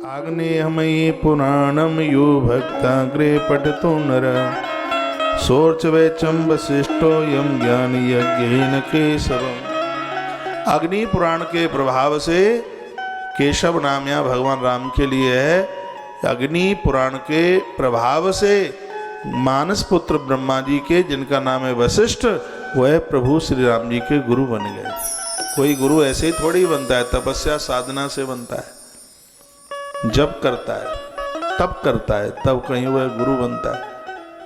आग्नेयमयी पुराणम यो भक्ताग्रे पठतो नर सोर्चवेचम वशिष्ठो यम ज्ञान यज्ञेन केशवम। अग्नि पुराण के प्रभाव से केशव नाम यहाँ भगवान राम के लिए है। अग्नि पुराण के प्रभाव से मानस पुत्र ब्रह्मा जी के, जिनका नाम है वशिष्ठ, वह प्रभु श्री राम जी के गुरु बन गए। कोई गुरु ऐसे ही थोड़ी बनता है, तपस्या साधना से बनता है। जब करता है तब करता है, तब कहीं वह गुरु बनता है।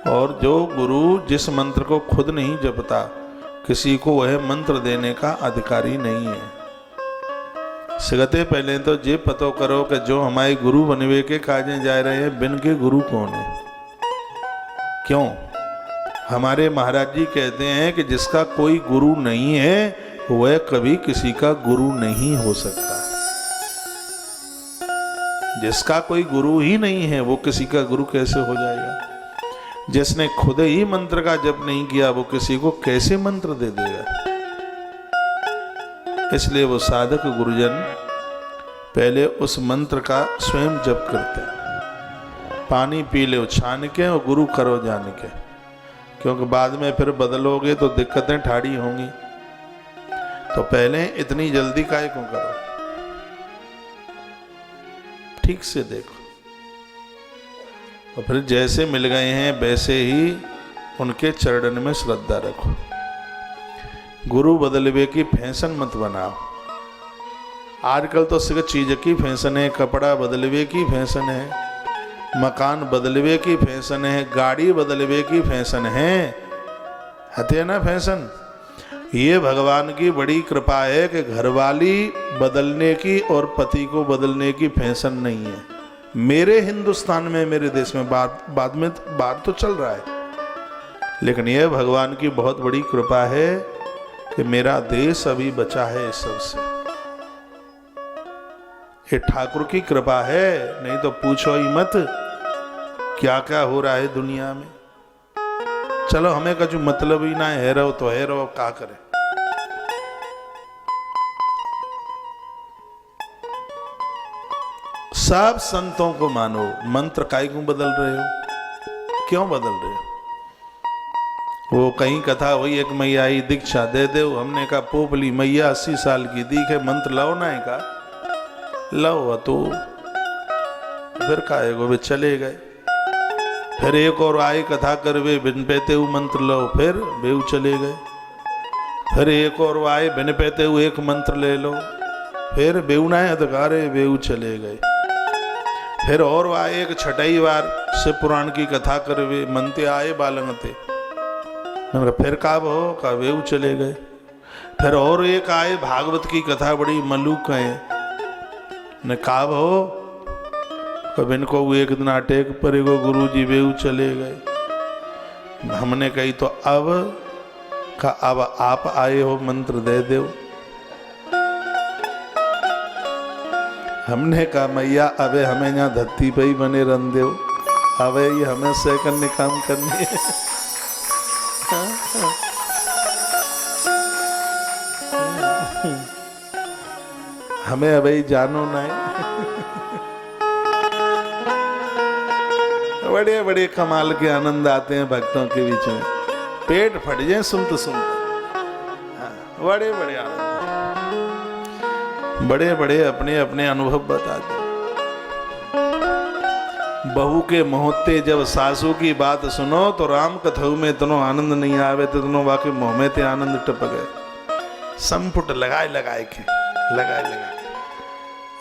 और जो गुरु जिस मंत्र को खुद नहीं जपता, किसी को वह मंत्र देने का अधिकारी नहीं है। सिगते पहले तो ये पतो करो कि जो हमारे गुरु बनवे के काजे जा रहे हैं, बिन के गुरु कौन है। क्यों? हमारे महाराज जी कहते हैं कि जिसका कोई गुरु नहीं है वह कभी किसी का गुरु नहीं हो सकता। जिसका कोई गुरु ही नहीं है वो किसी का गुरु कैसे हो जाएगा। जिसने खुद ही मंत्र का जप नहीं किया वो किसी को कैसे मंत्र दे देगा। इसलिए वो साधक गुरुजन पहले उस मंत्र का स्वयं जप करते हैं। पानी पी लो छान के और गुरु करो जान के, क्योंकि बाद में फिर बदलोगे तो दिक्कतें ठाड़ी होंगी। तो पहले इतनी जल्दी काहे क्यों करो, ठीक से देखो। और फिर जैसे मिल गए हैं वैसे ही उनके चरण में श्रद्धा रखो। गुरु बदलवे की फैशन मत बनाओ। आजकल तो सिर्फ चीज की फैशन है, कपड़ा बदलवे की फैशन है, मकान बदलवे की फैशन है, गाड़ी बदलवे की फैशन है ना फैशन। ये भगवान की बड़ी कृपा है कि घरवाली बदलने की और पति को बदलने की फैशन नहीं है। मेरे हिंदुस्तान में, मेरे देश में बात तो चल रहा है, लेकिन यह भगवान की बहुत बड़ी कृपा है कि मेरा देश अभी बचा है इस सबसे। ये ठाकुर की कृपा है, नहीं तो पूछो ही मत क्या क्या हो रहा है दुनिया में। चलो हमें कछु मतलब ही ना है, रहो तो है रहो, क्या करें। सब संतों को मानो, मंत्र काहे क्यों बदल रहे हो, क्यों बदल रहे हो। वो कहीं कथा हुई, एक मैया आई दीक्षा दे दो। हमने कहा पोपली मैया 80 साल की दीख है, मंत्र लाओ ना है का लाओ। तो फिर काहे को वे चले गए। फिर एक और आए कथा करवे, बिन पेते हुए मंत्र लो, फिर बेऊ चले गए। फिर एक और आए, बिन पेते हुए एक मंत्र ले लो, फिर बेऊ ना अधिकारे, बेऊ चले गए। फिर और आए एक छठाई बार से पुराण की कथा करवे, मनते आए बालंग थे, फिर काब हो का बेऊ चले गए। फिर और एक आए भागवत की कथा बड़ी मलूक है न, काब हो कब इनको एक दिन अटैक पर एगो गुरु जी बेऊ चले गए। हमने कही तो अब आप आए हो मंत्र दे दो। हमने कहा मैया अबे हमें यहाँ धरती पे ही बने रन दो, अबे ये हमें सेकंड काम करनी है। हमें अबे जानो ना है। बड़े बड़े कमाल के आनंद आते हैं भक्तों के बीच में, पेट फट जाए सुनते सुनते। बड़े बड़े आनंद, बड़े बड़े अपने अपने अनुभव बताते। बहू के मोहते जब सासू की बात सुनो तो राम कथऊ में इतनो आनंद नहीं आवे, तो इतनो वाकई मुँह में ते आनंद टप गए। संपुट लगाए लगाए के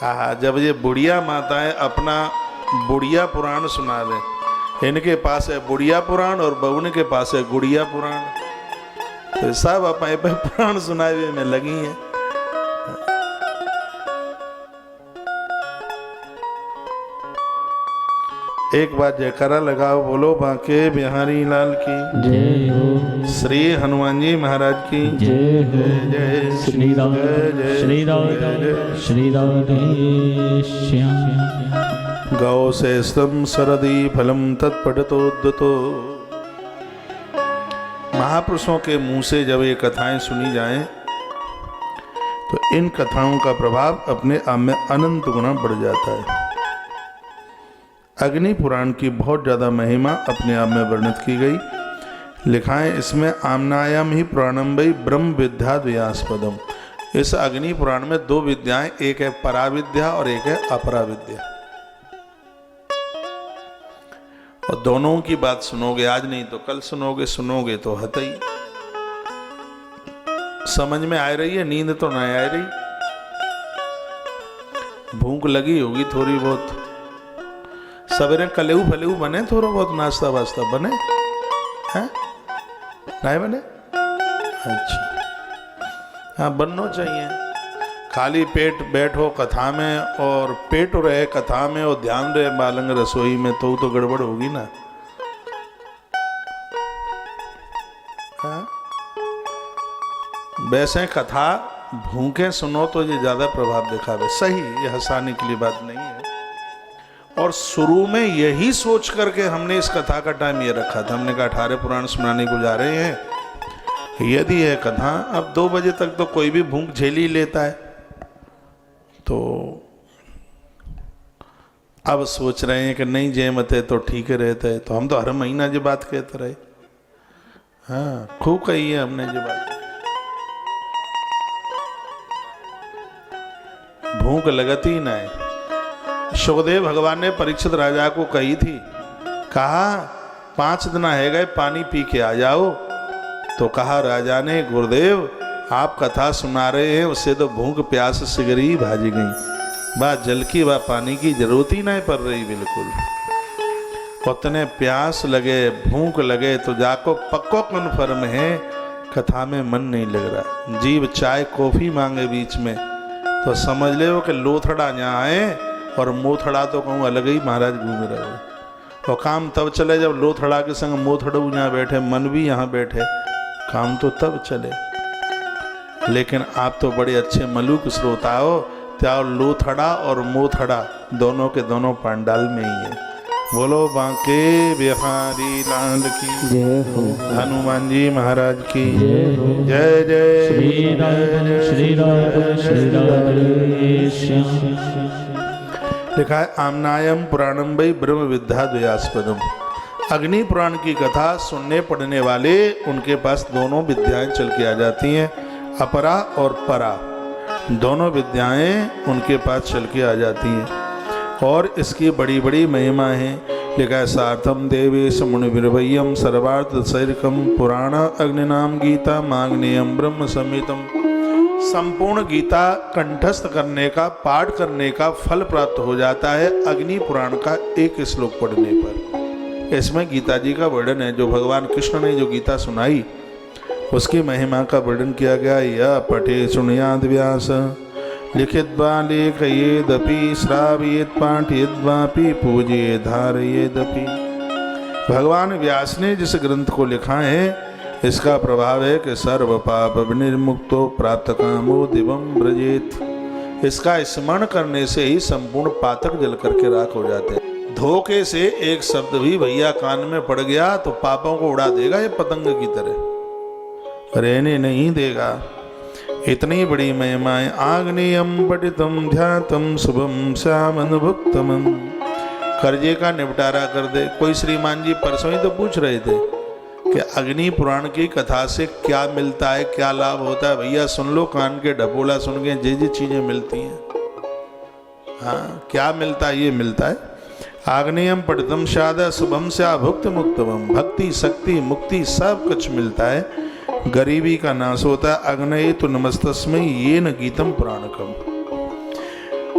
हाँ। जब ये बुढ़िया माताएं अपना बुढ़िया पुराण सुनावे, इनके पास है बुढ़िया पुराण और बउन के पास है गुड़िया पुराण, तो सब अपने पुराण सुनावे में लगी हैं। एक बार जयकारा लगाओ, बोलो बांके बिहारी लाल की जय हो, श्री हनुमान जी महाराज की जय हो, जय श्री राम, श्री राम, श्री राधे श्याम। गौ से स्तम सरदी फलम तत्पठतोद्यतो। महापुरुषों के मुंह से जब ये कथाएं सुनी जाएं तो इन कथाओं का प्रभाव अपने आप में अनंत गुना बढ़ जाता है। अग्नि पुराण की बहुत ज़्यादा महिमा अपने आप में वर्णित की गई। लिखा है इसमें आमनायाम ही पुराणम वै ब्रह्म विद्या द्वयास्पदम। इस अग्नि पुराण में दो विद्याएं, एक है पराविद्या और एक है अपराविद्या। और दोनों की बात सुनोगे, आज नहीं तो कल सुनोगे, सुनोगे तो हतई। समझ में आ रही है? नींद तो नहीं आ रही, भूख लगी होगी थोड़ी बहुत। सवेरे कलेऊ फलेऊ बने, थोड़ा बहुत नाश्ता वास्ता बने हैं? नहीं बने? अच्छा, हाँ बनना चाहिए। खाली पेट बैठो कथा में और पेट रहे कथा में और ध्यान रहे बालंग रसोई में, तो गड़बड़ होगी ना। हाँ? वैसे कथा भूखे सुनो तो ये ज्यादा प्रभाव दिखावे, सही, ये हंसाने के लिए बात नहीं है। और शुरू में यही सोच करके हमने इस कथा का टाइम ये रखा था। हमने कहा 18 पुराण सुनाने को जा रहे हैं, यदि है कथा अब 2 बजे तक तो कोई भी भूख झेल ही लेता है। तो अब सोच रहे हैं कि नहीं जयमते तो ठीक रहते। तो हम तो हर महीना ये बात कहते रहे। हाँ खूब कही है हमने ये बात। भूख लगती ही ना है। सुखदेव भगवान ने परीक्षित राजा को कही थी, कहा 5 दिन है गए पानी पी के आ जाओ। तो कहा राजा ने, गुरुदेव आप कथा सुना रहे हैं, उससे तो भूख प्यास सिगरी ही भाजी गई। बा जल की बा पानी की जरूरत ही नहीं पड़ रही बिल्कुल। उतने प्यास लगे भूख लगे तो जाको पक्को कन्फर्म है कथा में मन नहीं लग रहा। जीव चाय कॉफी मांगे बीच में तो समझ ले कि लोथड़ा यहाँ आए और मोथड़ा तो कहूँ अलग ही महाराज घूम रहे हो। और काम तब चले जब लोथड़ा के संग मोथड़ू यहाँ बैठे, मन भी यहाँ बैठे, काम तो तब चले। लेकिन आप तो बड़े अच्छे मलूक श्रोता हो, त्या लोथड़ा और मोथड़ा दोनों के दोनों पंडाल में ही है। बोलो बांके बिहारी लाल की जय हो, हनुमान जी महाराज की जय हो। जय जय श्री राम श्री राम श्री राम। लिखा है आमनायम पुराणम वै ब्रह्म विद्या द्वयास्पदम। अग्नि पुराण की कथा सुनने पढ़ने वाले उनके पास दोनों विद्याएं चल के आ जाती हैं, अपरा और परा दोनों विद्याएं उनके पास चल के आ जाती हैं। और इसकी बड़ी बड़ी महिमा है। लिखा है सार्थम देवेश मुनिर्वय्यम सर्वार्थ सैरकम पुराण अग्निनाम गीता माग्नेयम ब्रह्म समितम। संपूर्ण गीता कंठस्थ करने का, पाठ करने का फल प्राप्त हो जाता है अग्नि पुराण का एक श्लोक पढ़ने पर। इसमें गीता जी का वर्णन है, जो भगवान कृष्ण ने जो गीता सुनाई उसकी महिमा का वर्णन किया गया। यह पठे सुनयाद व्यास लिखित्वा लेखयेदपि श्रावयेत् पाठयेद्वापि पूजयेत् धारयेदपि। भगवान व्यास ने जिस ग्रंथ को लिखा है इसका प्रभाव है कि सर्व पाप विनिर्मुक्तो प्राप्त कामो दिवम ब्रजेत। इसका स्मरण करने से ही संपूर्ण पातक जल करके राख हो जाते हैं। धोखे से एक शब्द भी भैया कान में पड़ गया तो पापों को उड़ा देगा ये पतंग की तरह, रहने नहीं देगा। इतनी बड़ी महिमाएं। आग्नेयम पठितम ध्यातम शुभम श्यामनुभुक्तम। कर्जे का निपटारा कर दे। कोई श्रीमान जी परसों ही तो पूछ रहे थे कि अग्नि पुराण की कथा से क्या मिलता है, क्या लाभ होता है। भैया सुन लो, कान के ढपोला सुन के जे चीजें मिलती हैं। हाँ क्या मिलता है? ये मिलता है आग्नेयम पठितम शादा शुभम स्या भुक्त मुक्तम। भक्ति शक्ति मुक्ति सब कुछ मिलता है। गरीबी का नाश होता है। अग्नये तो नमस्तस्मै ये न गीतम पुराणकम।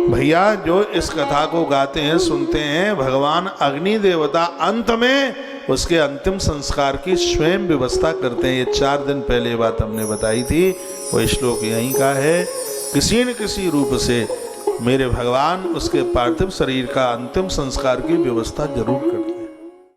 भैया जो इस कथा को गाते हैं सुनते हैं, भगवान अग्नि देवता अंत में उसके अंतिम संस्कार की स्वयं व्यवस्था करते हैं। ये 4 दिन पहले बात हमने बताई थी, वो श्लोक यहीं का है। किसी न किसी रूप से मेरे भगवान उसके पार्थिव शरीर का अंतिम संस्कार की व्यवस्था जरूर करते हैं।